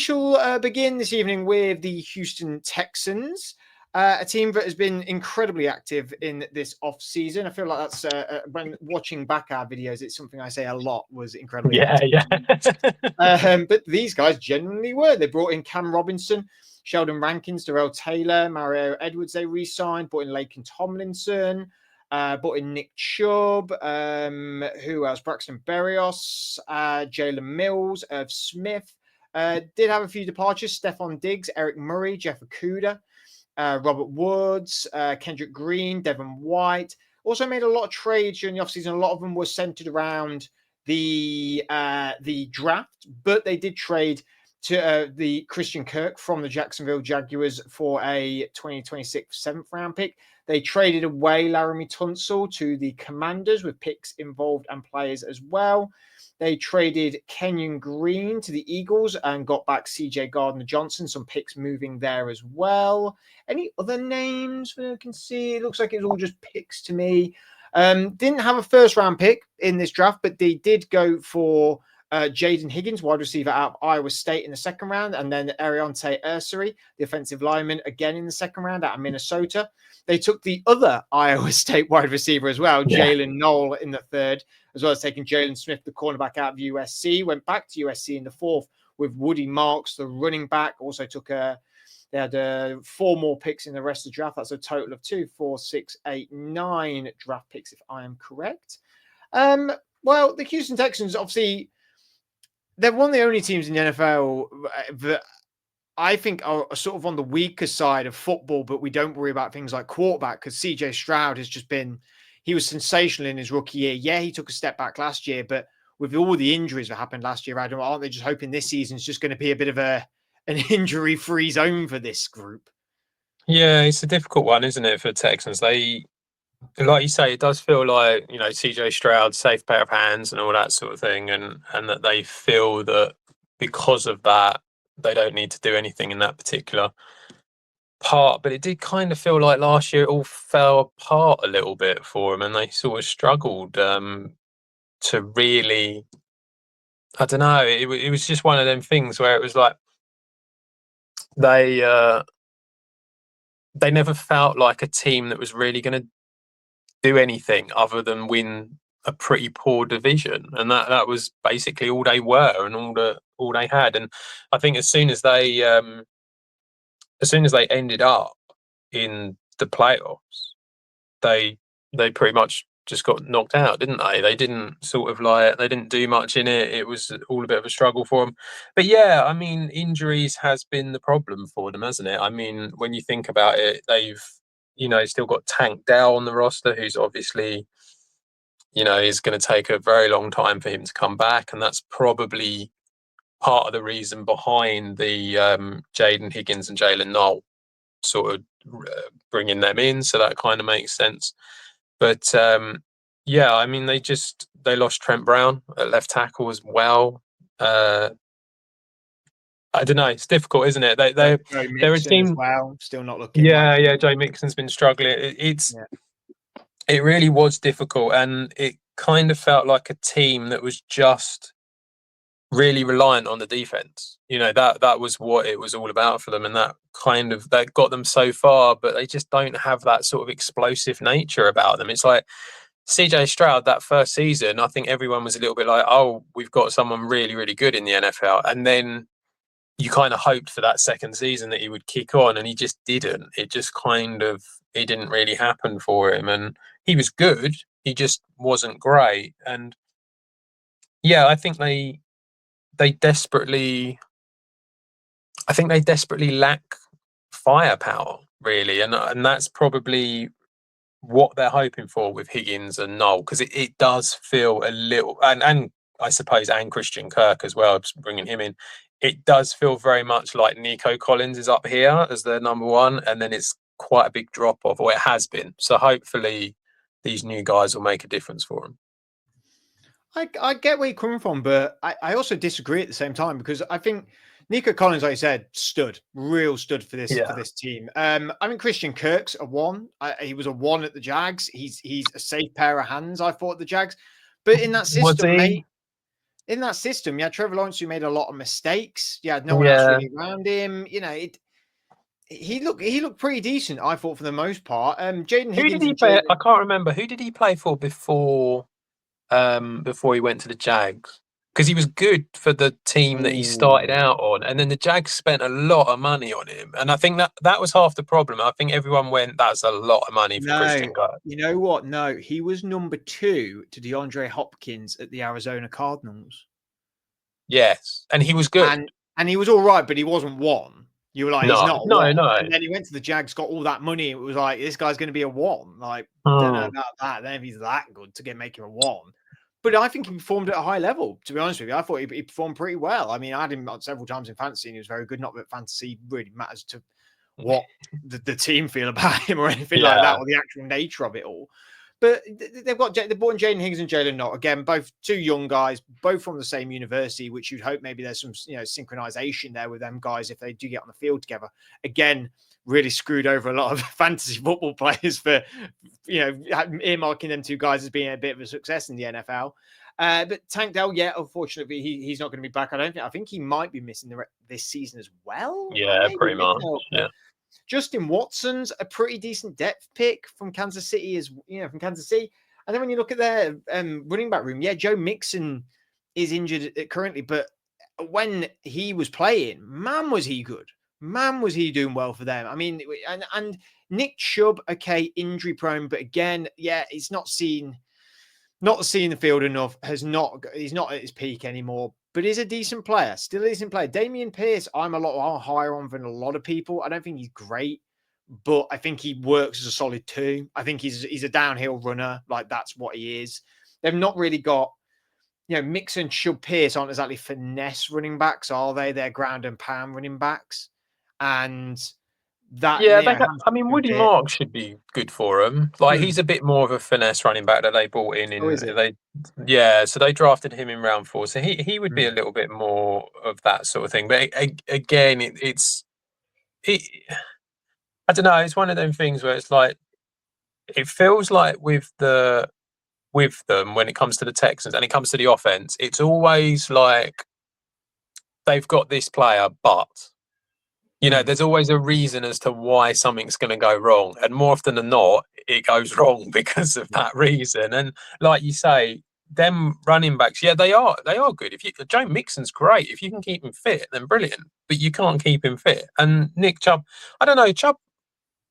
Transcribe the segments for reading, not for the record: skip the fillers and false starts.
Shall begin this evening with the Houston Texans, a team that has been incredibly active in this off-season. I feel like that's when watching back our videos, it's something I say a lot, was incredibly active. But these guys genuinely were. They brought in Cam Robinson, Sheldon Rankins, Darrell Taylor, Mario Edwards they re-signed, brought in Laken Tomlinson, brought in Nick Chubb, who else? Braxton Berrios, Jalen Mills, Irv Smith. Did have a few departures: Stephon Diggs, Eric Murray, Jeff Okudah, Robert Woods, Kendrick Green, Devin White. Also made a lot of trades during the offseason. A lot of them were centered around the draft, but they did trade to the Christian Kirk from the Jacksonville Jaguars for a 2026 7th round pick. They traded away Laramie Tunsil to the Commanders with picks involved and players as well. They traded Kenyon Green to the Eagles and got back CJ Gardner-Johnson, some picks moving there as well. Any other names that I can see? It looks like it's all just picks to me. Didn't have a first-round pick in this draft, but they did go for Jaden Higgins, wide receiver out of Iowa State in the second round, and then Ariante Ursary, the offensive lineman, again in the second round out of Minnesota. They took the other Iowa State wide receiver as well, Jalen Knoll, in the third, as well as taking Jalen Smith, the cornerback out of USC. Went back to USC in the fourth with Woody Marks, the running back. Also took they had 4 more picks in the rest of the draft. That's a total of 2, 4, 6, 8, 9 draft picks, if I am correct. Well, the Houston Texans, obviously, they're one of the only teams in the NFL that I think are sort of on the weaker side of football, but we don't worry about things like quarterback because CJ Stroud has just been, he was sensational in his rookie year. Yeah, he took a step back last year, but with all the injuries that happened last year, Adam, aren't they just hoping this season is just going to be a bit of an injury-free zone for this group? Yeah, it's a difficult one, isn't it, for Texans? They, like you say, it does feel like, CJ Stroud, safe pair of hands and all that sort of thing, and that they feel that because of that, they don't need to do anything in that particular part. But it did kind of feel like last year it all fell apart a little bit for them, and they sort of struggled to really, I don't know, it was just one of them things where it was like they never felt like a team that was really going to do anything other than win a pretty poor division, and that was basically all they were and all they had. And I think as soon as they ended up in the playoffs, they pretty much just got knocked out, didn't they? They didn't they didn't do much in it. It was all a bit of a struggle for them. But yeah, I mean, injuries has been the problem for them, hasn't it? I mean, when you think about it, they've still got Tank Dell on the roster, who's obviously is going to take a very long time for him to come back, and that's probably part of the reason behind the Jaden Higgins and Jalen Knoll sort of bringing them in. So that kind of makes sense. But yeah, I mean, they lost Trent Brown at left tackle as well. I don't know. It's difficult, isn't it? They're a team as well. Still not looking. Yeah. Joe Mixon's been struggling. It really was difficult, and it kind of felt like a team that was just really reliant on the defense. That was what it was all about for them, and that got them so far. But they just don't have that sort of explosive nature about them. It's like CJ Stroud, that first season, I think everyone was a little bit like, oh, we've got someone really, really good in the NFL. And then you kind of hoped for that second season that he would kick on, and he just didn't. It didn't really happen for him. And he was good, he just wasn't great. And yeah, I think they desperately lack firepower, really. And that's probably what they're hoping for with Higgins and Knoll, because it does feel a little, and I suppose, and Christian Kirk as well, just bringing him in, it does feel very much like Nico Collins is up here as their number one, and then it's quite a big drop off, or it has been. So hopefully these new guys will make a difference for them. I get where you're coming from, but I also disagree at the same time, because I think Nico Collins, like you said, stood for this team. I mean, Christian Kirk's a 1. He was a 1 at the Jags. He's a safe pair of hands, I thought, at the Jags. But in that system, mate, in that system, you had Trevor Lawrence who made a lot of mistakes. You had no one else really around him. You know, he looked pretty decent, I thought, for the most part. Jaden Who did Higgins he and play? I Jalen. can't remember. Who did he play for before he went to the Jags? Because he was good for the team that he started Ooh. out on, and then the Jags spent a lot of money on him, and I think that was half the problem. I think everyone went, "That's a lot of money for No, Christian Kirk." you know what? No, he was number 2 to DeAndre Hopkins at the Arizona Cardinals. Yes, and he was good. And he was all right, but he wasn't 1. You were like, he's No, not a no, 1. no. And then he went to the Jags, got all that money. It was like, this guy's going to be a 1. Like, don't know Hmm. about that. Then if he's that good to make him a 1. But I think he performed at a high level, to be honest with you. I thought he performed pretty well. I mean, I had him several times in fantasy and he was very good. Not that fantasy really matters to what the team feel about him or anything like that, Yeah, or the actual nature of it all. But they've got they brought in Jaden Higgins and Jalen Knott again, both 2 young guys, both from the same university, which you'd hope maybe there's some synchronization there with them guys if they do get on the field together. Again, really screwed over a lot of fantasy football players for earmarking them 2 guys as being a bit of a success in the NFL. But Tank Dell, yeah, unfortunately, he's not going to be back. I think he might be missing this season as well. I yeah, may be pretty much. missing Yeah, Justin Watson's a pretty decent depth pick from Kansas City, from Kansas City. And then when you look at their running back room, yeah, Joe Mixon is injured currently, but when he was playing, man, was he good. Man, was he doing well for them. I mean, and Nick Chubb, okay, injury prone, but again, yeah, he's not seeing the field enough. He's not at his peak anymore. But he's a decent player, still a decent player. Damian Pierce, I'm a lot higher on than a lot of people. I don't think he's great, but I think he works as a solid 2. I think he's a downhill runner. Like, that's what he is. They've not really got, Mixon, Chubb, Pierce aren't exactly finesse running backs, are they? They're ground and pound running backs. And that, yeah. I mean, hamstring a Woody bit. Marks should be good for him. Like, he's a bit more of a finesse running back that they brought in. Oh, is it? Yeah. So they drafted him in round 4. So he would be a Mm. little bit more of that sort of thing. But again, I don't know. It's one of those things where it's like it feels like with them when it comes to the Texans and it comes to the offense, it's always like they've got this player, but there's always a reason as to why something's going to go wrong, and more often than not, it goes wrong because of Yeah. that reason. And like you say, them running backs, yeah, they are good. Joe Mixon's great, if you can keep him fit, then brilliant. But you can't keep him fit. And Nick Chubb, I don't know, Chubb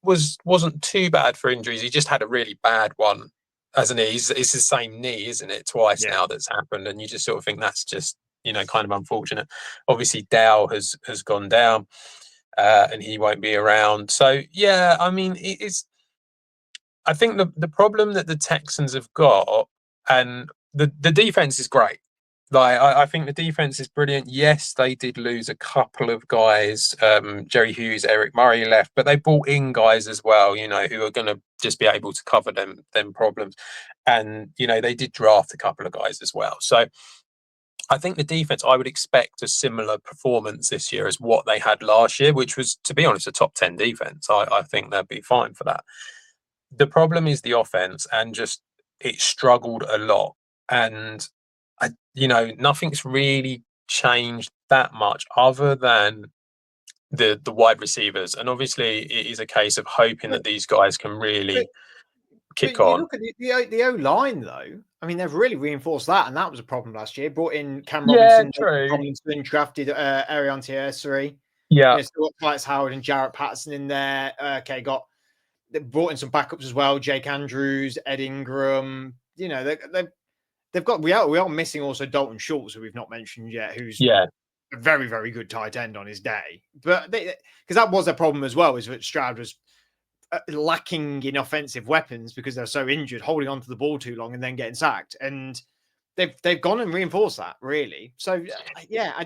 wasn't too bad for injuries. He just had a really bad one as a knee. It's the same knee, isn't it? Twice Yeah. now that's happened, and you just sort of think that's just kind of unfortunate. Obviously, Dow has gone down, and he won't be around. So yeah, I mean, it's. I think the problem that the Texans have got, and the defense is great. Like, I think the defense is brilliant. Yes, they did lose a couple of guys. Jerry Hughes, Eric Murray left, but they brought in guys as well, who are going to just be able to cover them problems. And, they did draft a couple of guys as well. So I think the defense, I would expect a similar performance this year as what they had last year, which was, to be honest, a top 10 defense. I think they'll be fine for that. The problem is the offense, and just it struggled a lot. And nothing's really changed that much other than the wide receivers. And obviously, it is a case of hoping But, that these guys can but really But kick you on. look at the O line, though. I mean, they've really reinforced that, and that was a problem last year. Brought in Cam Yeah, Robinson, David true. Tomlinson, drafted Arion Tiessery. Yeah, Still got Titus Howard and Jarrett Patterson in there. They brought in some backups as well. Jake Andrews, Ed Ingram. They've got. We are missing also Dalton Schultz, who we've not mentioned yet, who's yeah, a very, very good tight end on his day. But because that was a problem as well, is that Stroud was lacking in offensive weapons because they're so injured, holding on to the ball too long and then getting sacked. And they've gone and reinforced that, really. So yeah,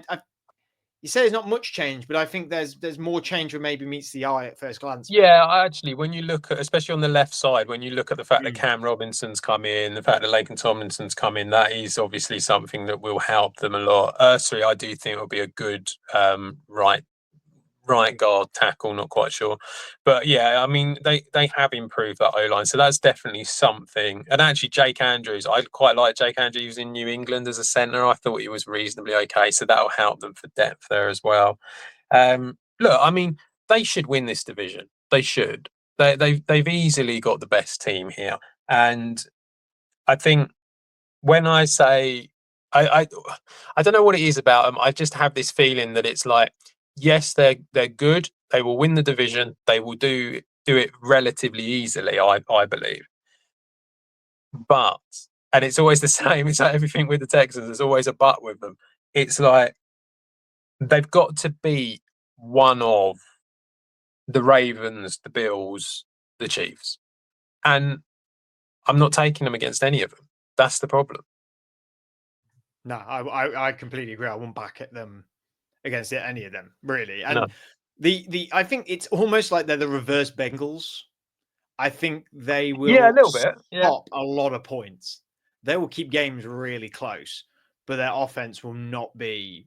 you say there's not much change, but I think there's more change than maybe meets the eye at first glance. yeah. Actually, when you look at, especially on the left side, when you look at the fact that Mm. Cam Robinson's come in, the fact that Laken Tomlinson's come in, that is obviously something that will help them a lot. Ursary, I do think will be a good right right guard, tackle, not quite sure. But yeah, I mean, they have improved that O-line. So that's definitely something. And actually, Jake Andrews, I quite like Jake Andrews. He was in New England as a centre. I thought he was reasonably okay. So that'll help them for depth there as well. Look, I mean, they should win this division. They should. They've easily got the best team here. And I think when I say I don't know what it is about them. I just have this feeling that it's like, yes, they're good. They will win the division. They will do it relatively easily. I believe, but and it's always the same. It's like everything with the Texans. There's always a but with them. It's like they've got to beat one of the Ravens, the Bills, the Chiefs, and I'm not taking them against any of them. That's the problem. No, I completely agree. I won't back at them against any of them, really. And No. I think it's almost like they're the reverse Bengals. I think they will Yeah, a little bit. Yeah. stop a lot of points. They will keep games really close, but their offense will not be.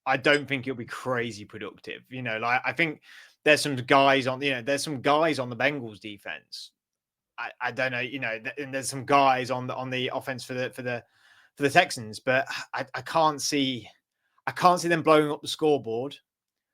I don't think it'll be crazy productive. You know, like I think there's some guys on. There's some guys on the Bengals defense. I don't know. And there's some guys on the offense for the Texans, but I can't see them blowing up the scoreboard.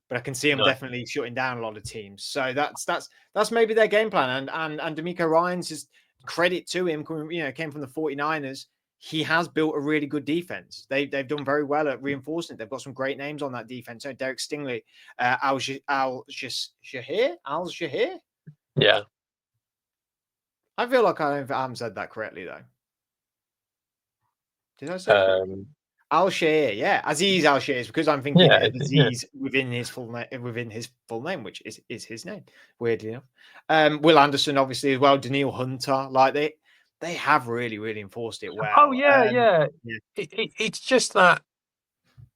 But I can see them definitely shutting down a lot of teams. So that's maybe their game plan. And DeMeco Ryans, is credit to him, came from the 49ers. He has built a really good defense. They've done very well at reinforcing it. They've got some great names on that defense. So Derek Stingley, Al Shahir. Yeah. I feel like I haven't said that correctly though. Did I say correctly? Al-Shahir, yeah, Aziz Al-Shahir, is because I'm thinking of Aziz within his full name, which is his name. Weirdly enough, Will Anderson, obviously as well. Daniil Hunter, like they have really enforced it well. Oh yeah. It's just that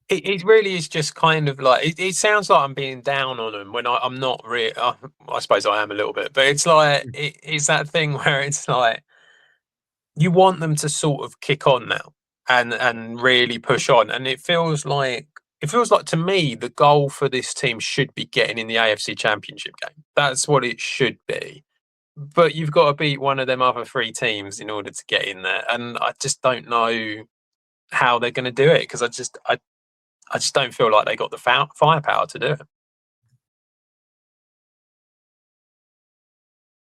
it really is just kind of like it sounds like I'm being down on them when I'm not really. I suppose I am a little bit, but it's like it's that thing where it's like you want them to sort of kick on now and really push on. And it feels like to me the goal for this team should be getting in the AFC Championship game. That's what it should be. But you've got to beat one of them other three teams in order to get in there. And I just don't know how they're going to do it because I just don't feel like they got the firepower to do it.